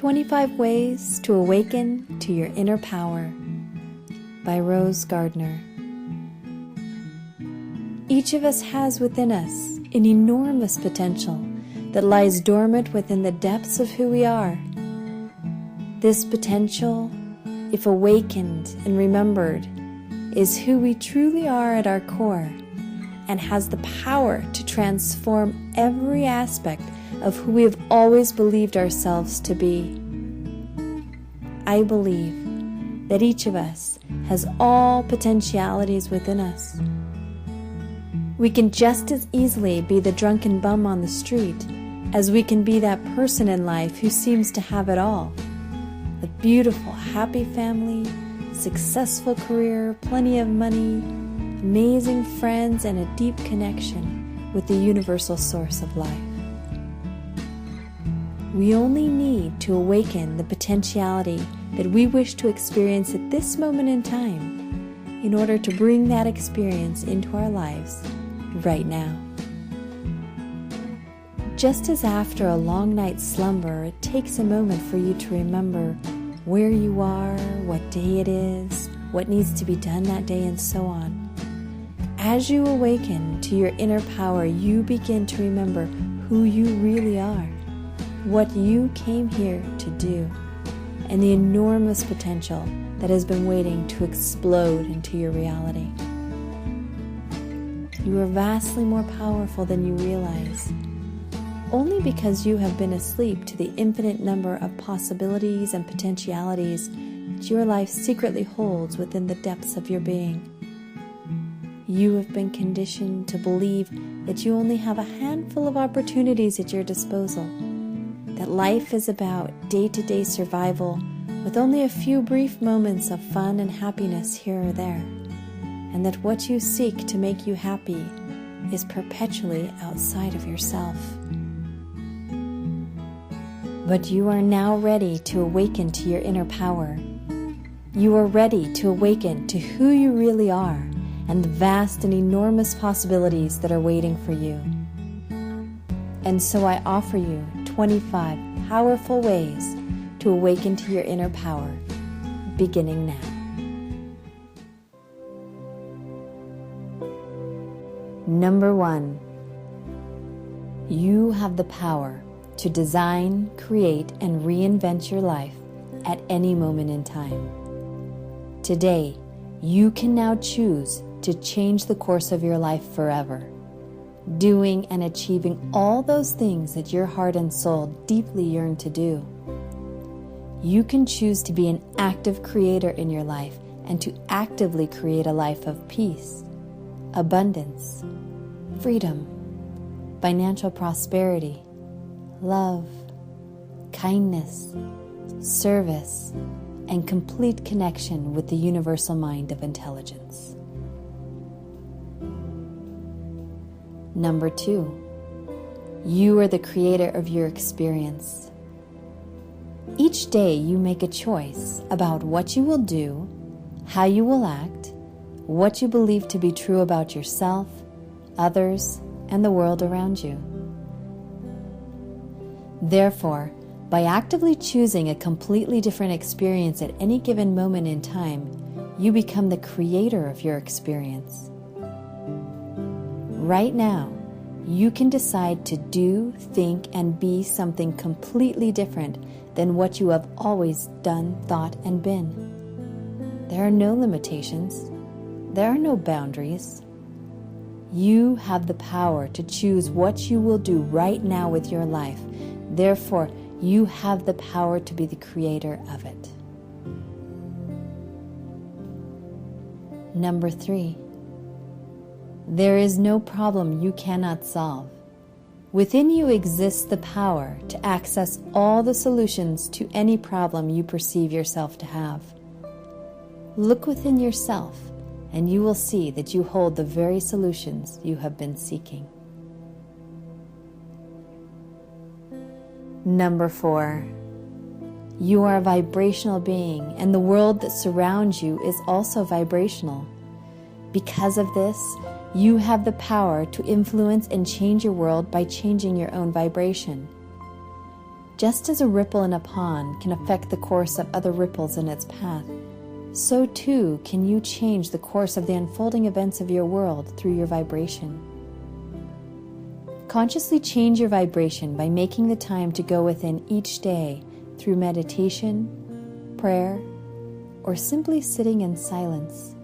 25 Ways to Awaken to Your Inner Power by Rose Gardner. Each of us has within us an enormous potential that lies dormant within the depths of who we are. This potential, if awakened and remembered, is who we truly are at our core and has the power to transform every aspect of who we have always believed ourselves to be. I believe that each of us has all potentialities within us. We can just as easily be the drunken bum on the street as we can be that person in life who seems to have it all. A beautiful, happy family, successful career, plenty of money, amazing friends, and a deep connection with the universal source of life. We only need to awaken the potentiality that we wish to experience at this moment in time in order to bring that experience into our lives right now. Just as after a long night's slumber, it takes a moment for you to remember where you are, what day it is, what needs to be done that day, and so on. As you awaken to your inner power, you begin to remember who you really are, what you came here to do, and the enormous potential that has been waiting to explode into your reality. You are vastly more powerful than you realize, only because you have been asleep to the infinite number of possibilities and potentialities that your life secretly holds within the depths of your being. You have been conditioned to believe that you only have a handful of opportunities at your disposal, that life is about day-to-day survival with only a few brief moments of fun and happiness here or there, and that what you seek to make you happy is perpetually outside of yourself. But you are now ready to awaken to your inner power. You are ready to awaken to who you really are and the vast and enormous possibilities that are waiting for you. And so I offer you 25 powerful ways to awaken to your inner power, beginning now. Number 1, you have the power to design, create, and reinvent your life at any moment in time. Today, you can now choose to change the course of your life forever, doing and achieving all those things that your heart and soul deeply yearn to do. You can choose to be an active creator in your life and to actively create a life of peace, abundance, freedom, financial prosperity, love, kindness, service, and complete connection with the universal mind of intelligence. Number 2, you are the creator of your experience. Each day you make a choice about what you will do, how you will act, what you believe to be true about yourself, others, and the world around you. Therefore, by actively choosing a completely different experience at any given moment in time, you become the creator of your experience. Right now, you can decide to do, think, and be something completely different than what you have always done, thought, and been. There are no limitations. There are no boundaries. You have the power to choose what you will do right now with your life. Therefore, you have the power to be the creator of it. Number 3, there is no problem you cannot solve. Within you exists the power to access all the solutions to any problem you perceive yourself to have. Look within yourself, and you will see that you hold the very solutions you have been seeking. Number 4, you are a vibrational being, and the world that surrounds you is also vibrational. Because of this, you have the power to influence and change your world by changing your own vibration. Just as a ripple in a pond can affect the course of other ripples in its path, so too can you change the course of the unfolding events of your world through your vibration. Consciously change your vibration by making the time to go within each day through meditation, prayer, or simply sitting in silence.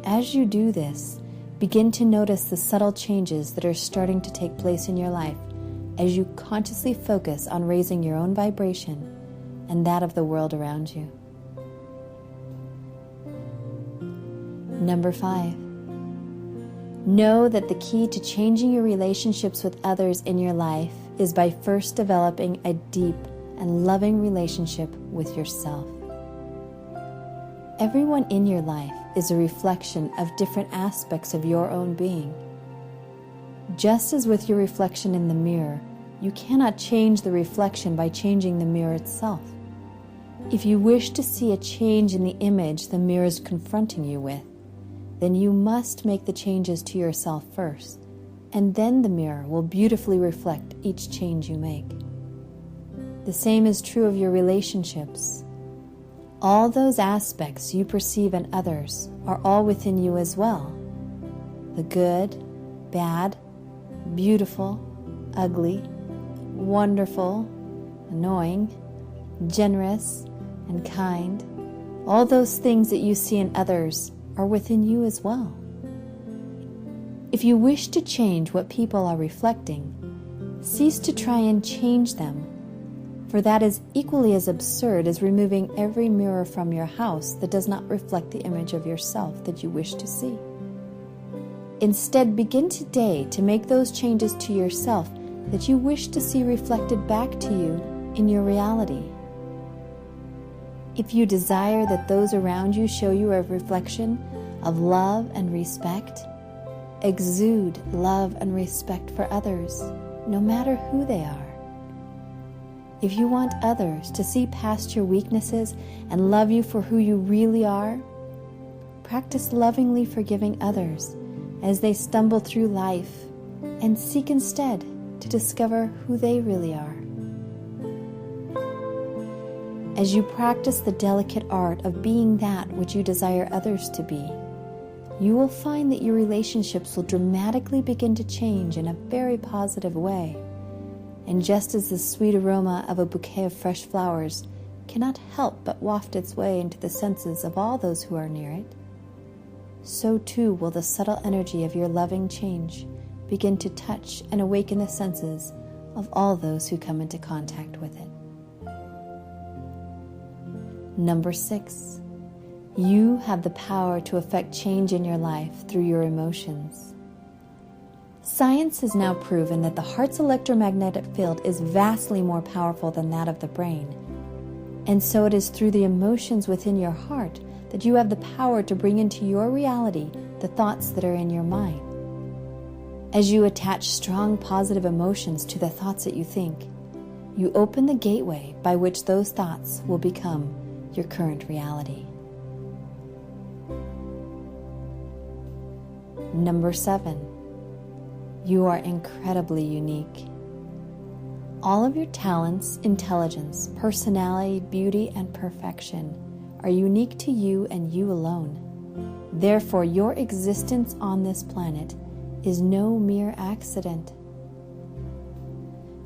As you do this, begin to notice the subtle changes that are starting to take place in your life as you consciously focus on raising your own vibration and that of the world around you. Number 5. Know that the key to changing your relationships with others in your life is by first developing a deep and loving relationship with yourself. Everyone in your life is a reflection of different aspects of your own being. Just as with your reflection in the mirror, you cannot change the reflection by changing the mirror itself. If you wish to see a change in the image the mirror is confronting you with, then you must make the changes to yourself first, and then the mirror will beautifully reflect each change you make. The same is true of your relationships. All those aspects you perceive in others are all within you as well. The good, bad, beautiful, ugly, wonderful, annoying, generous, and kind. All those things that you see in others are within you as well. If you wish to change what people are reflecting, cease to try and change them, for that is equally as absurd as removing every mirror from your house that does not reflect the image of yourself that you wish to see. Instead, begin today to make those changes to yourself that you wish to see reflected back to you in your reality. If you desire that those around you show you a reflection of love and respect, exude love and respect for others, no matter who they are. If you want others to see past your weaknesses and love you for who you really are, practice lovingly forgiving others as they stumble through life and seek instead to discover who they really are. As you practice the delicate art of being that which you desire others to be, you will find that your relationships will dramatically begin to change in a very positive way. And just as the sweet aroma of a bouquet of fresh flowers cannot help but waft its way into the senses of all those who are near it, so too will the subtle energy of your loving change begin to touch and awaken the senses of all those who come into contact with it. Number 6. You have the power to affect change in your life through your emotions. Science has now proven that the heart's electromagnetic field is vastly more powerful than that of the brain. And so it is through the emotions within your heart that you have the power to bring into your reality the thoughts that are in your mind. As you attach strong positive emotions to the thoughts that you think, you open the gateway by which those thoughts will become your current reality. Number 7. You are incredibly unique. All of your talents, intelligence, personality, beauty, and perfection are unique to you and you alone. Therefore, your existence on this planet is no mere accident.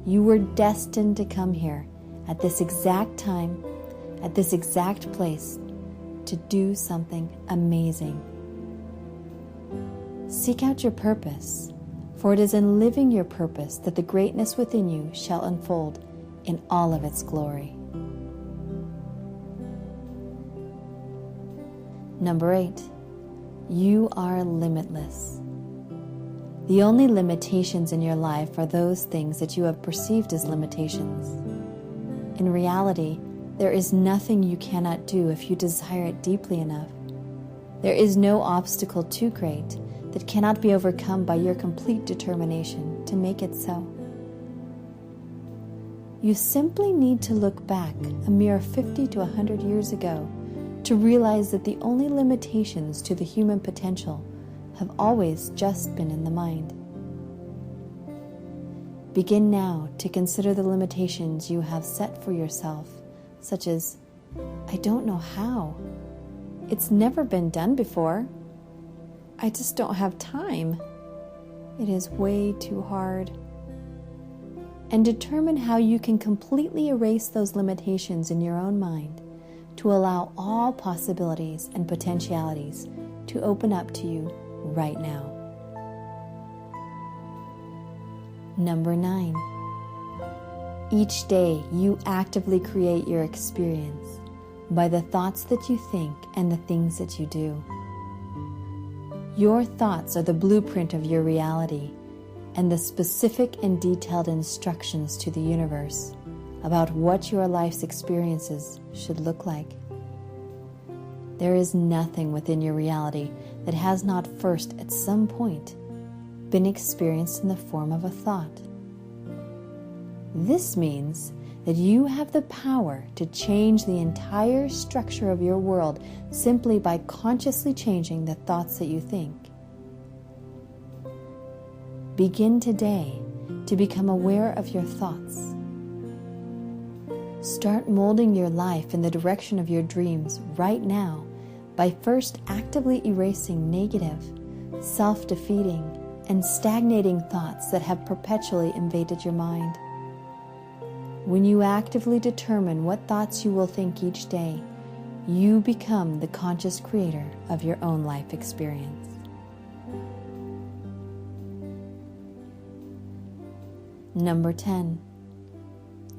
You were destined to come here at this exact time, at this exact place, to do something amazing. Seek out your purpose, for it is in living your purpose that the greatness within you shall unfold in all of its glory. Number 8. You are limitless. The only limitations in your life are those things that you have perceived as limitations. In reality, there is nothing you cannot do if you desire it deeply enough. There is no obstacle too great that cannot be overcome by your complete determination to make it so. You simply need to look back a mere 50 to 100 years ago to realize that the only limitations to the human potential have always just been in the mind. Begin now to consider the limitations you have set for yourself, such as, I don't know how. It's never been done before. I just don't have time. It is way too hard. And determine how you can completely erase those limitations in your own mind to allow all possibilities and potentialities to open up to you right now. Number 9. Each day you actively create your experience by the thoughts that you think and the things that you do. Your thoughts are the blueprint of your reality and the specific and detailed instructions to the universe about what your life's experiences should look like. There is nothing within your reality that has not first, at some point, been experienced in the form of a thought. This means that you have the power to change the entire structure of your world simply by consciously changing the thoughts that you think. Begin today to become aware of your thoughts. Start molding your life in the direction of your dreams right now by first actively erasing negative, self-defeating, and stagnating thoughts that have perpetually invaded your mind. When you actively determine what thoughts you will think each day, you become the conscious creator of your own life experience. Number 10.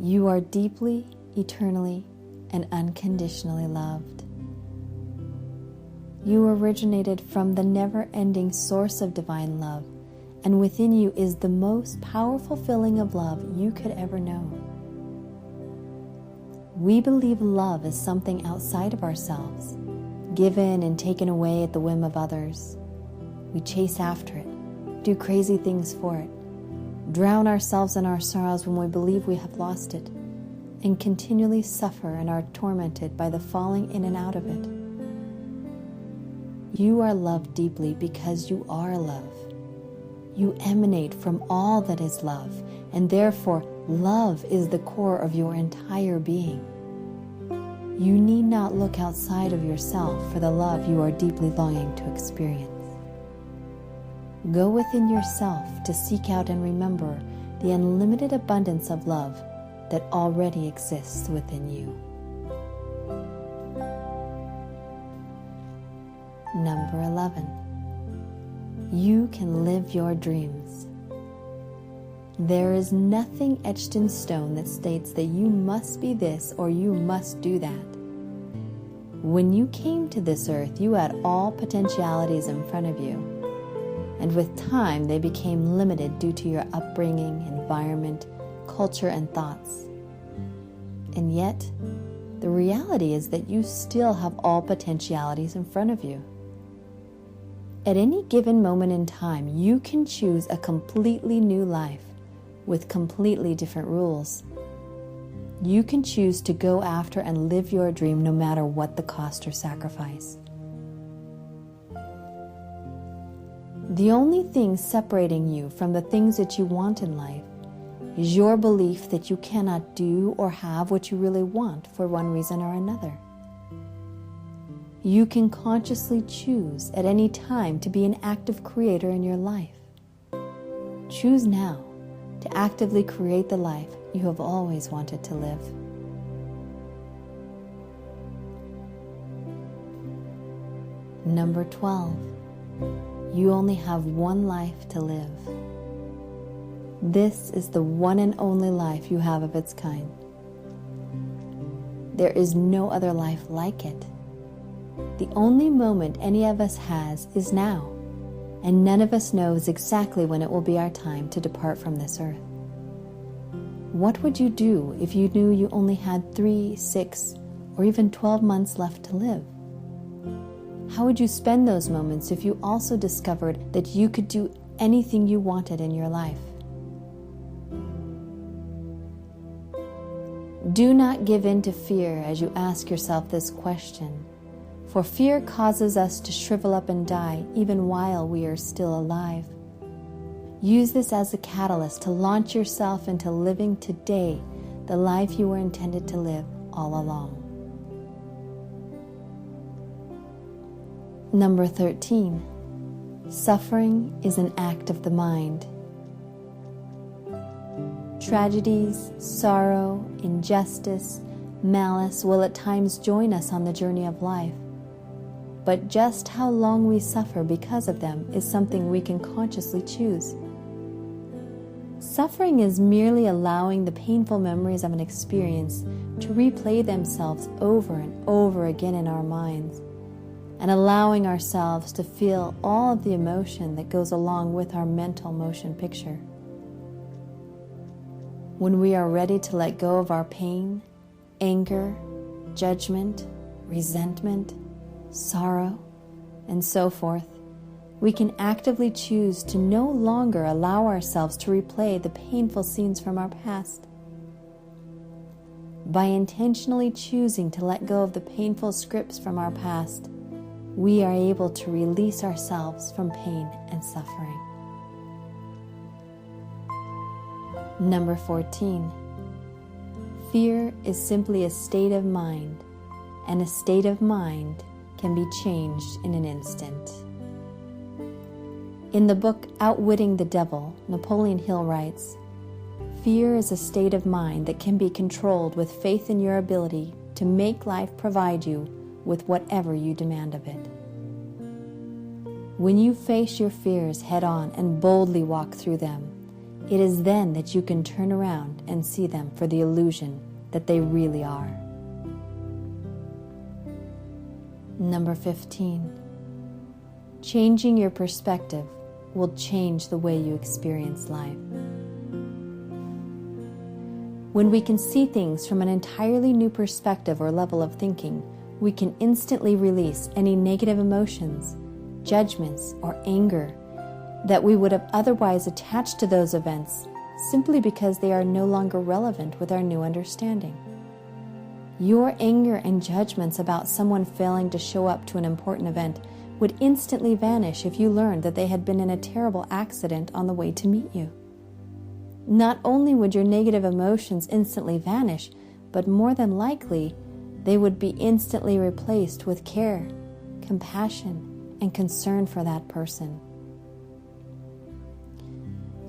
You are deeply, eternally, and unconditionally loved. You originated from the never-ending source of divine love, and within you is the most powerful feeling of love you could ever know. We believe love is something outside of ourselves, given and taken away at the whim of others. We chase after it, do crazy things for it, drown ourselves in our sorrows when we believe we have lost it, and continually suffer and are tormented by the falling in and out of it. You are loved deeply because you are love. You emanate from all that is love, and therefore love is the core of your entire being. You need not look outside of yourself for the love you are deeply longing to experience. Go within yourself to seek out and remember the unlimited abundance of love that already exists within you. Number 11. You can live your dreams. There is nothing etched in stone that states that you must be this or you must do that. When you came to this earth, you had all potentialities in front of you, and with time they became limited due to your upbringing, environment, culture, and thoughts. And yet, the reality is that you still have all potentialities in front of you. At any given moment in time, you can choose a completely new life with completely different rules. You can choose to go after and live your dream no matter what the cost or sacrifice. The only thing separating you from the things that you want in life is your belief that you cannot do or have what you really want for one reason or another. You can consciously choose at any time to be an active creator in your life. Choose now to actively create the life you have always wanted to live. Number 12. You only have one life to live. This is the one and only life you have of its kind. There is no other life like it. The only moment any of us has is now, and none of us knows exactly when it will be our time to depart from this earth. What would you do if you knew you only had 3, 6, or even 12 months left to live? How would you spend those moments if you also discovered that you could do anything you wanted in your life? Do not give in to fear as you ask yourself this question, for fear causes us to shrivel up and die even while we are still alive. Use this as a catalyst to launch yourself into living today the life you were intended to live all along. Number 13. Suffering is an act of the mind. Tragedies, sorrow, injustice, malice will at times join us on the journey of life. But just how long we suffer because of them is something we can consciously choose. Suffering is merely allowing the painful memories of an experience to replay themselves over and over again in our minds, and allowing ourselves to feel all of the emotion that goes along with our mental motion picture. When we are ready to let go of our pain, anger, judgment, resentment, sorrow, and so forth, we can actively choose to no longer allow ourselves to replay the painful scenes from our past. By intentionally choosing to let go of the painful scripts from our past, we are able to release ourselves from pain and suffering. Number 14. Fear is simply a state of mind, and a state of mind can be changed in an instant. In the book Outwitting the Devil, Napoleon Hill writes, "Fear is a state of mind that can be controlled with faith in your ability to make life provide you with whatever you demand of it." When you face your fears head on and boldly walk through them, it is then that you can turn around and see them for the illusion that they really are. Number 15. Changing your perspective will change the way you experience life. When we can see things from an entirely new perspective or level of thinking, we can instantly release any negative emotions, judgments, or anger that we would have otherwise attached to those events simply because they are no longer relevant with our new understanding. Your anger and judgments about someone failing to show up to an important event would instantly vanish if you learned that they had been in a terrible accident on the way to meet you. Not only would your negative emotions instantly vanish, but more than likely, they would be instantly replaced with care, compassion, and concern for that person.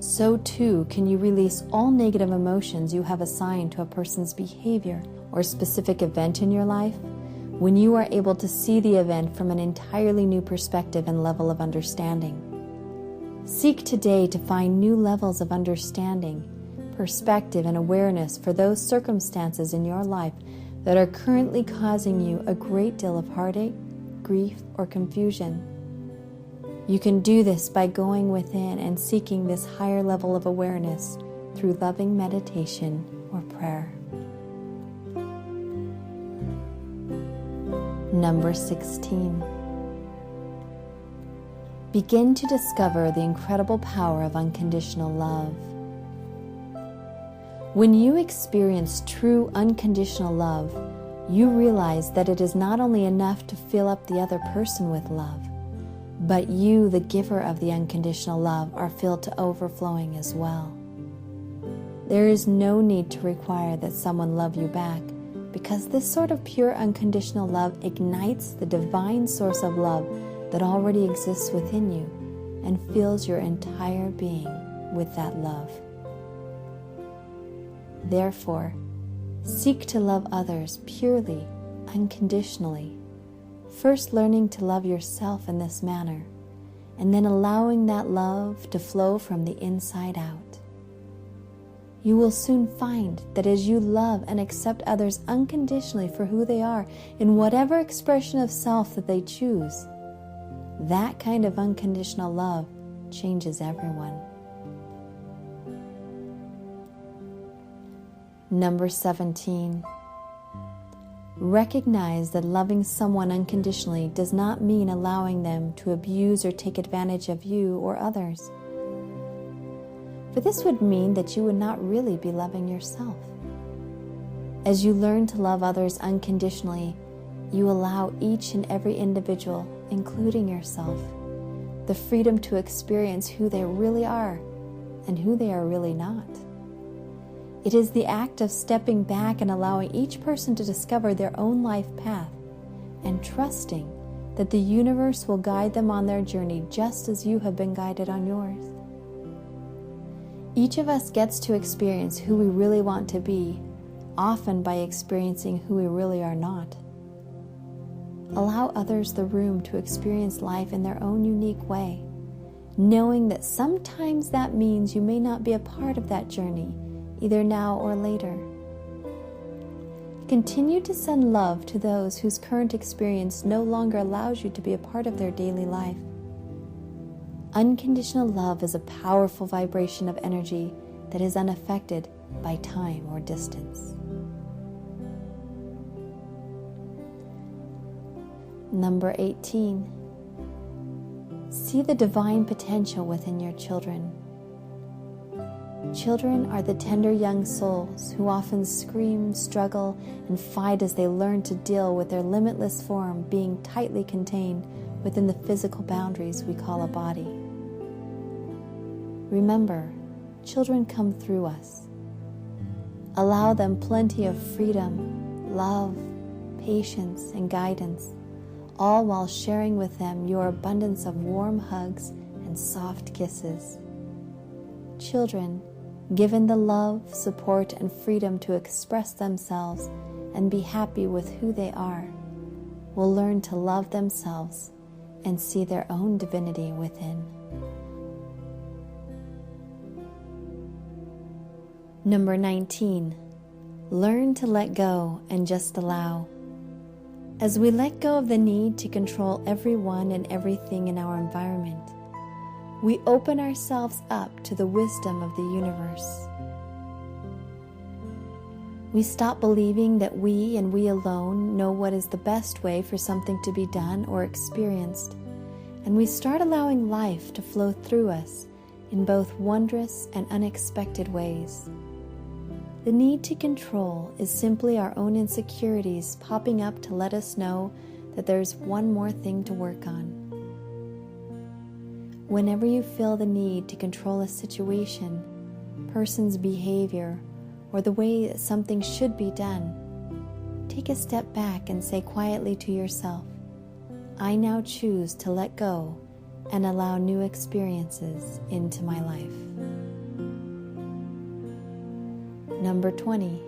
So too can you release all negative emotions you have assigned to a person's behavior or specific event in your life when you are able to see the event from an entirely new perspective and level of understanding. Seek today to find new levels of understanding, perspective, and awareness for those circumstances in your life that are currently causing you a great deal of heartache, grief, or confusion. You can do this by going within and seeking this higher level of awareness through loving meditation or prayer. Number 16. Begin to discover the incredible power of unconditional love. When you experience true unconditional love, you realize that it is not only enough to fill up the other person with love, but you, the giver of the unconditional love, are filled to overflowing as well. There is no need to require that someone love you back, because this sort of pure unconditional love ignites the divine source of love that already exists within you and fills your entire being with that love. Therefore, seek to love others purely, unconditionally, first learning to love yourself in this manner, and then allowing that love to flow from the inside out. You will soon find that as you love and accept others unconditionally for who they are, in whatever expression of self that they choose, that kind of unconditional love changes everyone. Number 17. Recognize that loving someone unconditionally does not mean allowing them to abuse or take advantage of you or others. For this would mean that you would not really be loving yourself. As you learn to love others unconditionally, you allow each and every individual, including yourself, the freedom to experience who they really are and who they are really not. It is the act of stepping back and allowing each person to discover their own life path and trusting that the universe will guide them on their journey just as you have been guided on yours. Each of us gets to experience who we really want to be, often by experiencing who we really are not. Allow others the room to experience life in their own unique way, knowing that sometimes that means you may not be a part of that journey, either now or later. Continue to send love to those whose current experience no longer allows you to be a part of their daily life. Unconditional love is a powerful vibration of energy that is unaffected by time or distance. Number 18. See the divine potential within your children. Children are the tender young souls who often scream, struggle, and fight as they learn to deal with their limitless form being tightly contained within the physical boundaries we call a body. Remember, children come through us. Allow them plenty of freedom, love, patience, and guidance, all while sharing with them your abundance of warm hugs and soft kisses. Children, given the love, support, and freedom to express themselves and be happy with who they are, will learn to love themselves and see their own divinity within. Number 19. Learn to let go and just allow. As we let go of the need to control everyone and everything in our environment, we open ourselves up to the wisdom of the universe. We stop believing that we and we alone know what is the best way for something to be done or experienced, and we start allowing life to flow through us in both wondrous and unexpected ways. The need to control is simply our own insecurities popping up to let us know that there's one more thing to work on. Whenever you feel the need to control a situation, person's behavior, or the way that something should be done, take a step back and say quietly to yourself, I now choose to let go and allow new experiences into my life. Number 20.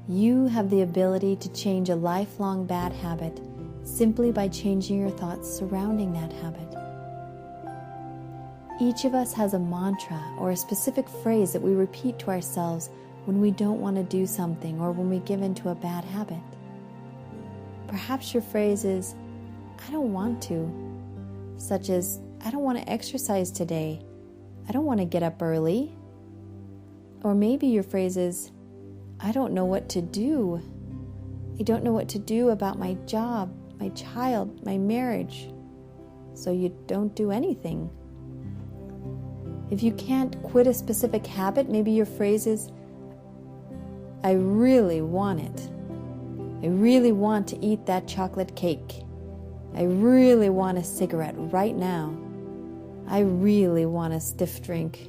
You have the ability to change a lifelong bad habit simply by changing your thoughts surrounding that habit. Each of us has a mantra or a specific phrase that we repeat to ourselves when we don't want to do something or when we give into a bad habit. Perhaps your phrase is, I don't want to, such as, I don't want to exercise today, I don't want to get up early. Or maybe your phrase is, I don't know what to do. I don't know what to do about my job, my child, my marriage. So you don't do anything. If you can't quit a specific habit, maybe your phrase is, I really want it. I really want to eat that chocolate cake. I really want a cigarette right now. I really want a stiff drink.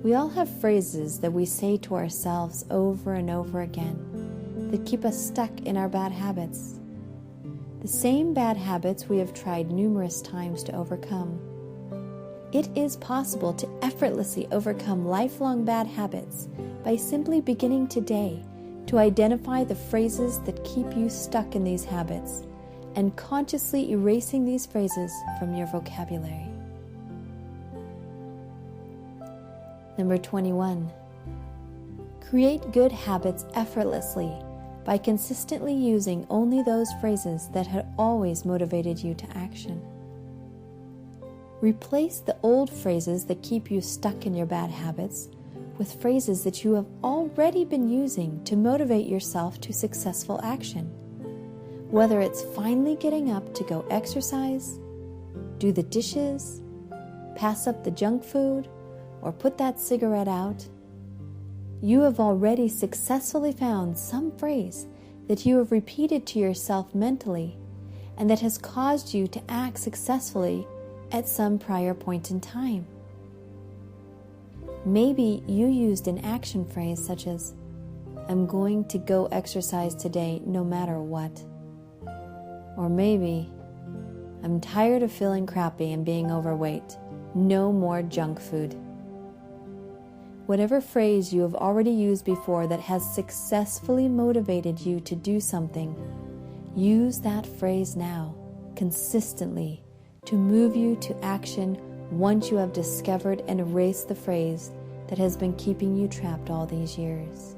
We all have phrases that we say to ourselves over and over again that keep us stuck in our bad habits. The same bad habits we have tried numerous times to overcome. It is possible to effortlessly overcome lifelong bad habits by simply beginning today to identify the phrases that keep you stuck in these habits and consciously erasing these phrases from your vocabulary. Number 21. Create good habits effortlessly by consistently using only those phrases that had always motivated you to action. Replace the old phrases that keep you stuck in your bad habits with phrases that you have already been using to motivate yourself to successful action. Whether it's finally getting up to go exercise, do the dishes, pass up the junk food, or put that cigarette out, you have already successfully found some phrase that you have repeated to yourself mentally and that has caused you to act successfully at some prior point in time. Maybe you used an action phrase such as, "I'm going to go exercise today no matter what." Or maybe, "I'm tired of feeling crappy and being overweight. No more junk food." Whatever phrase you have already used before that has successfully motivated you to do something, use that phrase now, consistently, to move you to action once you have discovered and erased the phrase that has been keeping you trapped all these years.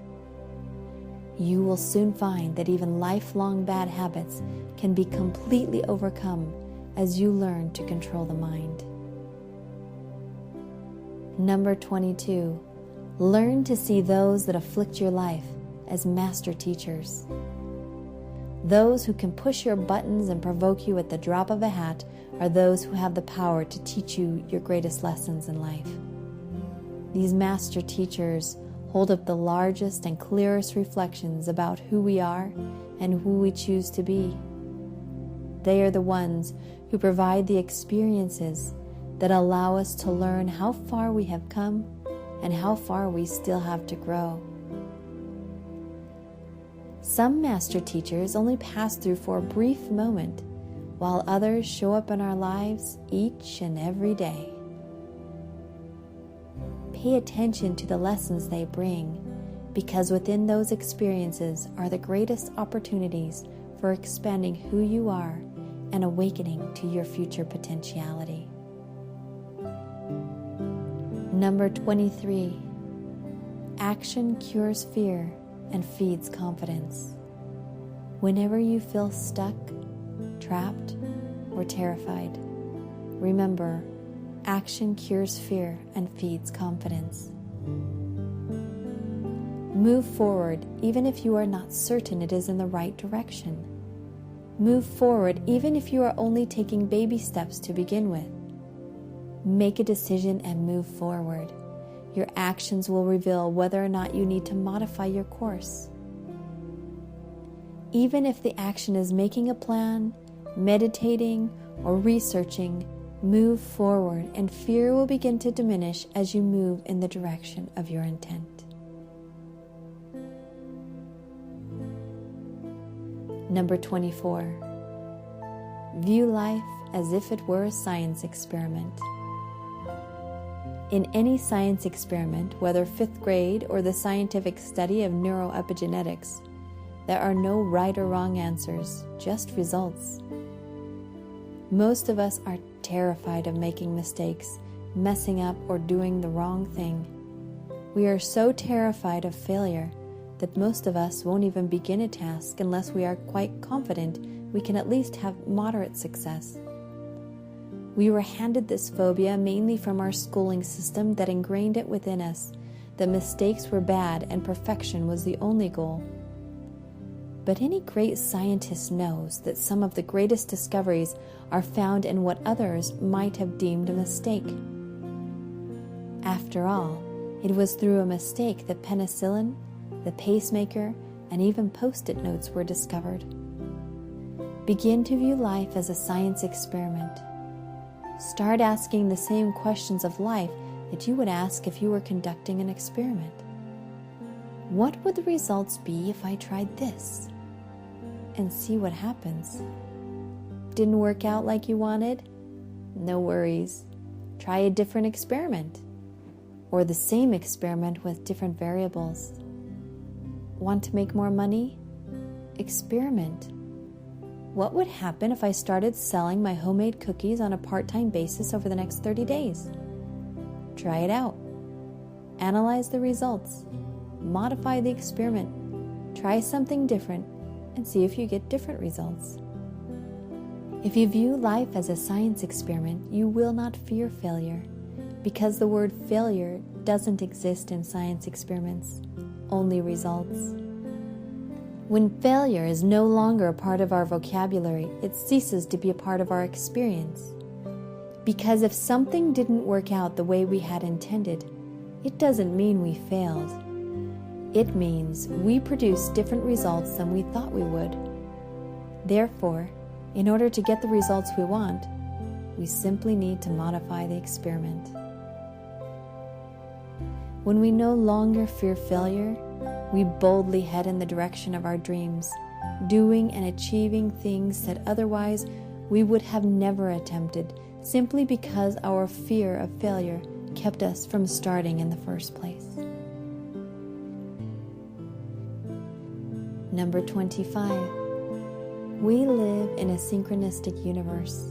You will soon find that even lifelong bad habits can be completely overcome as you learn to control the mind. Number 22, learn to see those that afflict your life as master teachers. Those who can push your buttons and provoke you at the drop of a hat are those who have the power to teach you your greatest lessons in life. These master teachers hold up the largest and clearest reflections about who we are and who we choose to be. They are the ones who provide the experiences that allow us to learn how far we have come and how far we still have to grow. Some master teachers only pass through for a brief moment, while others show up in our lives each and every day. Pay attention to the lessons they bring, because within those experiences are the greatest opportunities for expanding who you are and awakening to your future potentiality. Number 23, action cures fear and feeds confidence. Whenever you feel stuck, trapped, or terrified, remember, action cures fear and feeds confidence. Move forward even if you are not certain it is in the right direction. Move forward even if you are only taking baby steps to begin with. Make a decision and move forward. Your actions will reveal whether or not you need to modify your course. Even if the action is making a plan, meditating, or researching, move forward and fear will begin to diminish as you move in the direction of your intent. Number 24, view life as if it were a science experiment. In any science experiment, whether 5th grade or the scientific study of neuroepigenetics, there are no right or wrong answers, just results. Most of us are terrified of making mistakes, messing up, or doing the wrong thing. We are so terrified of failure that most of us won't even begin a task unless we are quite confident we can at least have moderate success. We were handed this phobia mainly from our schooling system that ingrained it within us that mistakes were bad and perfection was the only goal. But any great scientist knows that some of the greatest discoveries are found in what others might have deemed a mistake. After all, it was through a mistake that penicillin, the pacemaker, and even Post-it notes were discovered. Begin to view life as a science experiment. Start asking the same questions of life that you would ask if you were conducting an experiment. What would the results be if I tried this? And see what happens. Didn't work out like you wanted? No worries. Try a different experiment. Or the same experiment with different variables. Want to make more money? Experiment. What would happen if I started selling my homemade cookies on a part-time basis over the next 30 days? Try it out. Analyze the results. Modify the experiment. Try something different and see if you get different results. If you view life as a science experiment, you will not fear failure, because the word failure doesn't exist in science experiments, only results. When failure is no longer a part of our vocabulary, it ceases to be a part of our experience. Because if something didn't work out the way we had intended, it doesn't mean we failed. It means we produced different results than we thought we would. Therefore, in order to get the results we want, we simply need to modify the experiment. When we no longer fear failure, we boldly head in the direction of our dreams, doing and achieving things that otherwise we would have never attempted, simply because our fear of failure kept us from starting in the first place. Number 25. We live in a synchronistic universe.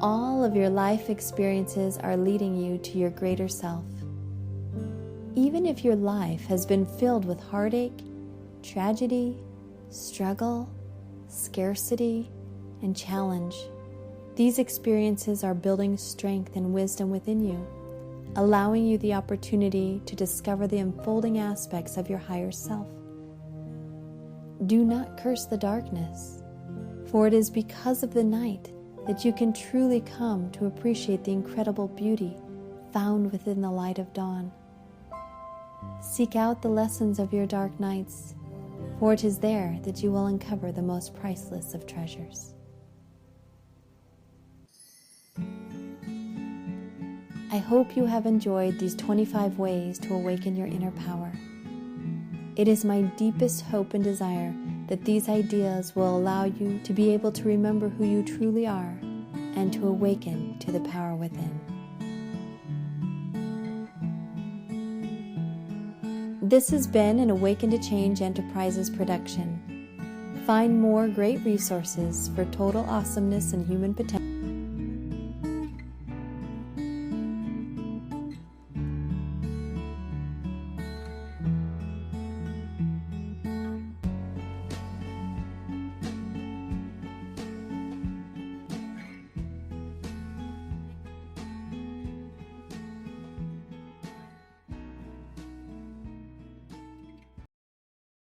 All of your life experiences are leading you to your greater self. Even if your life has been filled with heartache, tragedy, struggle, scarcity, and challenge, these experiences are building strength and wisdom within you, allowing you the opportunity to discover the unfolding aspects of your higher self. Do not curse the darkness, for it is because of the night that you can truly come to appreciate the incredible beauty found within the light of dawn. Seek out the lessons of your dark nights, for it is there that you will uncover the most priceless of treasures. I hope you have enjoyed these 25 ways to awaken your inner power. It is my deepest hope and desire that these ideas will allow you to be able to remember who you truly are and to awaken to the power within. This has been an Awaken to Change Enterprises production. Find more great resources for total awesomeness and human potential